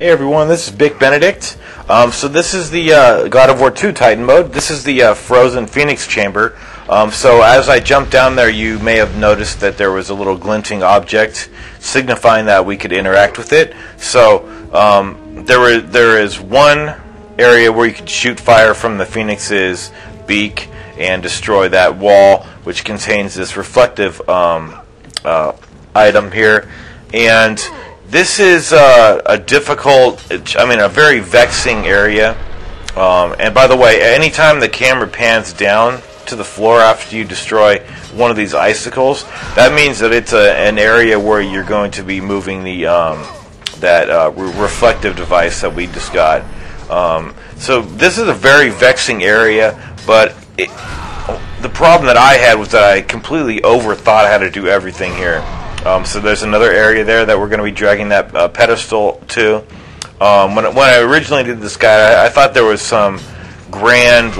Hey everyone, this is Bic Benedict. So this is the God of War 2 Titan mode. This is the frozen Phoenix chamber. So as I jumped down there, you may have noticed that there was a little glinting object signifying that we could interact with it. So there is one area where you could shoot fire from the Phoenix's beak and destroy that wall, which contains this reflective item here. And this is a difficult, a very vexing area. And by the way, anytime the camera pans down to the floor after you destroy one of these icicles, that means that it's an area where you're going to be moving the reflective device that we just got. So this is a very vexing area, but the problem that I had was that I completely overthought how to do everything here. So there's another area there that we're going to be dragging that pedestal to. When I originally did this guy, I thought there was some grand,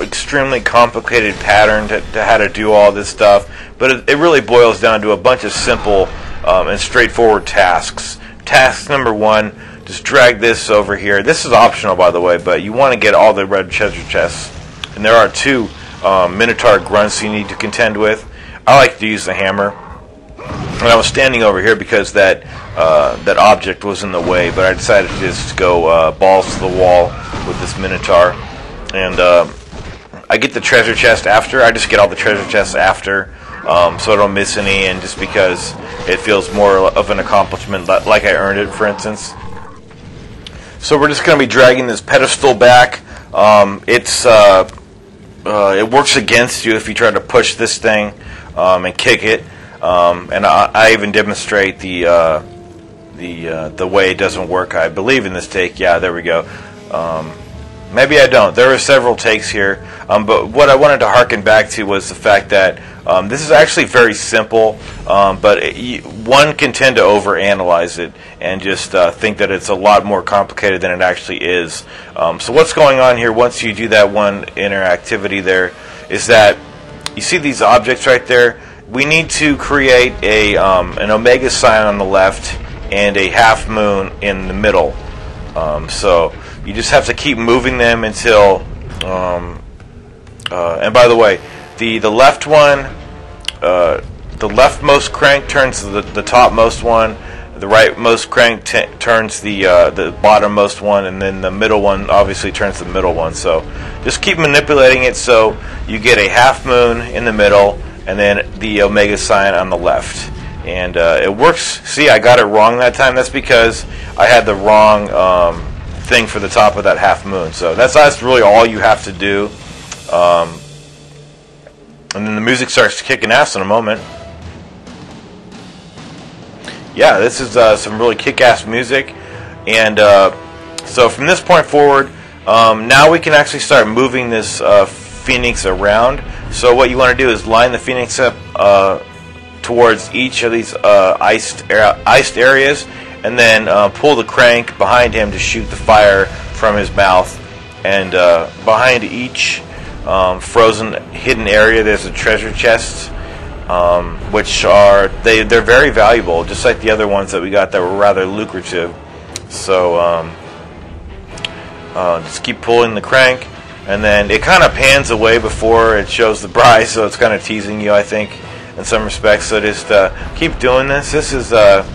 extremely complicated pattern to how to do all this stuff. But it really boils down to a bunch of simple and straightforward tasks. Task number one, just drag this over here. This is optional, by the way, but you want to get all the red treasure chests. And there are two Minotaur grunts you need to contend with. I like to use the hammer, and I was standing over here because that object was in the way, but I decided to just go balls to the wall with this Minotaur. And I get the treasure chest after. I just get all the treasure chests after, so I don't miss any, and just because it feels more of an accomplishment, like I earned it, for instance. So we're just going to be dragging this pedestal back. It works against you if you try to push this thing and kick it, and I even demonstrate the way it doesn't work. I believe in this take. Yeah, there we go. Maybe I don't. There are several takes here, but what I wanted to harken back to was the fact that this is actually very simple, but one can tend to overanalyze it and just think that it's a lot more complicated than it actually is. So what's going on here once you do that one interactivity there is that you see these objects right there. We need to create an omega sign on the left and a half moon in the middle. So you just have to keep moving them until. And by the way, the left one, the leftmost crank turns to the topmost one. The rightmost crank turns the bottommost one, and then the middle one obviously turns the middle one. So just keep manipulating it so you get a half moon in the middle, and then the omega sign on the left. And it works. See, I got it wrong that time. That's because I had the wrong thing for the top of that half moon. So that's really all you have to do. And then the music starts kicking ass in a moment. Yeah, this is some really kick-ass music. And so from this point forward, now we can actually start moving this Phoenix around. So what you want to do is line the Phoenix up towards each of these iced areas, and then pull the crank behind him to shoot the fire from his mouth. And behind each frozen hidden area, there's a treasure chest, which they're very valuable, just like the other ones that we got that were rather lucrative. So just keep pulling the crank, and then it kind of pans away before it shows the prize, so it's kind of teasing you, I think, in some respects. So just keep doing this. This is not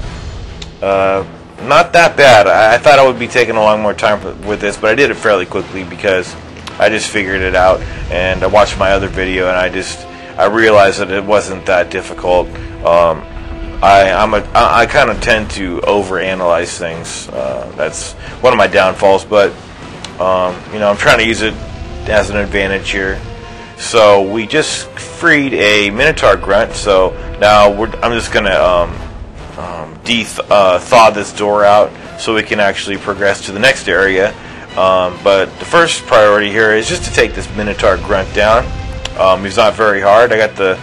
that bad. I thought I would be taking a lot more time with this, but I did it fairly quickly because I just figured it out, and I watched my other video, and I realized that it wasn't that difficult. I kind of tend to overanalyze things. That's one of my downfalls, but I'm trying to use it as an advantage here. So we just freed a Minotaur grunt. So now I'm just gonna thaw this door out so we can actually progress to the next area. But the first priority here is just to take this Minotaur grunt down. He's not very hard. I got the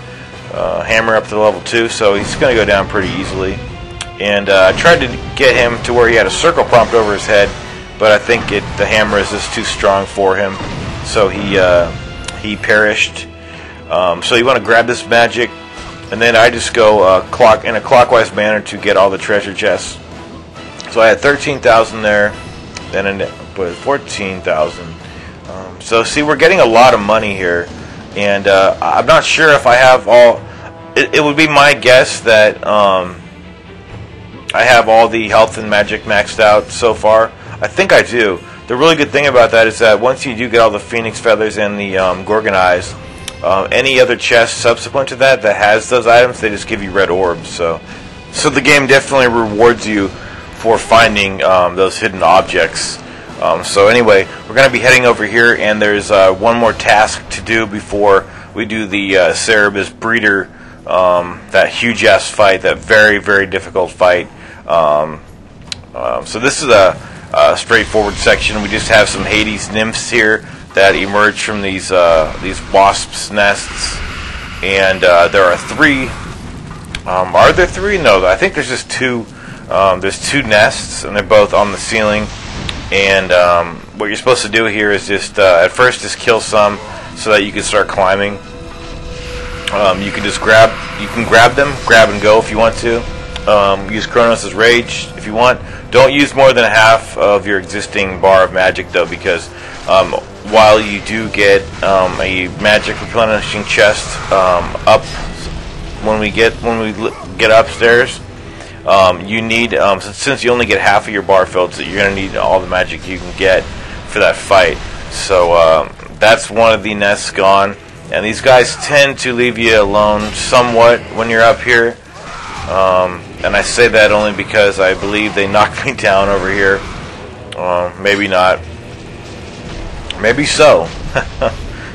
hammer up to level 2, so he's going to go down pretty easily. And I tried to get him to where he had a circle prompt over his head, but I think the hammer is just too strong for him, so he perished. So you want to grab this magic, and then I just go in a clockwise manner to get all the treasure chests. So I had 13,000 there, then with 14,000. So see, we're getting a lot of money here, and I'm not sure if I have all. It would be my guess that I have all the health and magic maxed out so far. I think I do. The really good thing about that is that once you do get all the phoenix feathers and the gorgon eyes, any other chest subsequent to that has those items, they just give you red orbs. So the game definitely rewards you for finding those hidden objects. So anyway, we're going to be heading over here, and there's one more task to do before we do the Cerebus Breeder, that huge-ass fight, that very, very difficult fight. So this is a straightforward section. We just have some Hades nymphs here that emerge from these wasps' nests, and there are 3. Are there 3? No, I think there's just 2. There's 2 nests, and they're both on the ceiling. And what you're supposed to do here is just at first just kill some so that you can start climbing. You can just grab them, grab and go if you want to. Use Kronos' Rage if you want. Don't use more than half of your existing bar of magic though, because while you do get a magic replenishing chest up when we get upstairs, you need since you only get half of your bar filled, so you're going to need all the magic you can get for that fight. So that's one of the nests gone, and these guys tend to leave you alone somewhat when you're up here. And I say that only because I believe they knocked me down over here. Maybe not. Maybe so.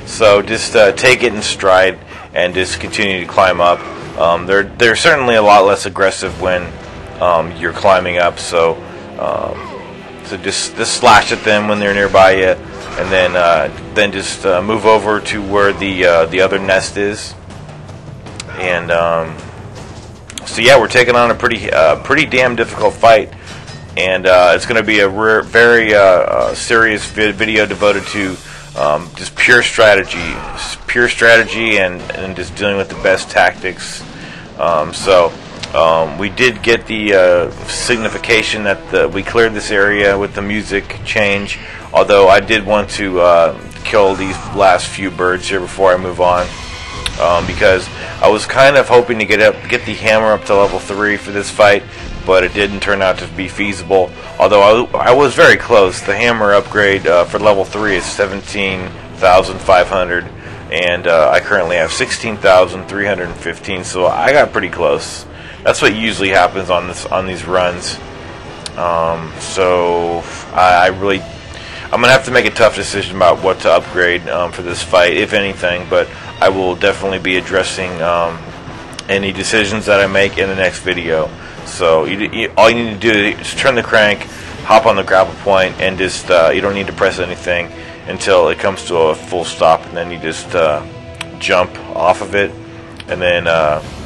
So just take it in stride and just continue to climb up. They're certainly a lot less aggressive when you're climbing up. So just slash at them when they're nearby you, and then just move over to where the other nest is. And so yeah, we're taking on a pretty damn difficult fight, and it's going to be a very serious video devoted to just pure strategy, and just dealing with the best tactics. We did get the signification that we cleared this area with the music change. Although I did want to kill these last few birds here before I move on. Because I was kind of hoping to get the hammer up to level 3 for this fight, but it didn't turn out to be feasible. Although I was very close. The hammer upgrade for level 3 is 17,500, and I currently have 16,315. So I got pretty close. That's what usually happens on these runs. So I'm gonna have to make a tough decision about what to upgrade for this fight, if anything. But I will definitely be addressing any decisions that I make in the next video. So all you need to do is turn the crank, hop on the grapple point, and just you don't need to press anything until it comes to a full stop, and then you just jump off of it, and then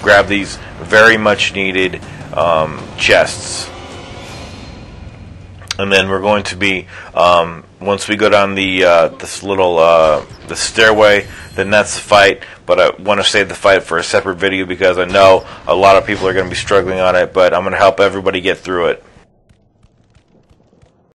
grab these very much needed chests. And then we're going to be once we go down this little the stairway, then that's the fight. But I want to save the fight for a separate video because I know a lot of people are going to be struggling on it, but I'm going to help everybody get through it.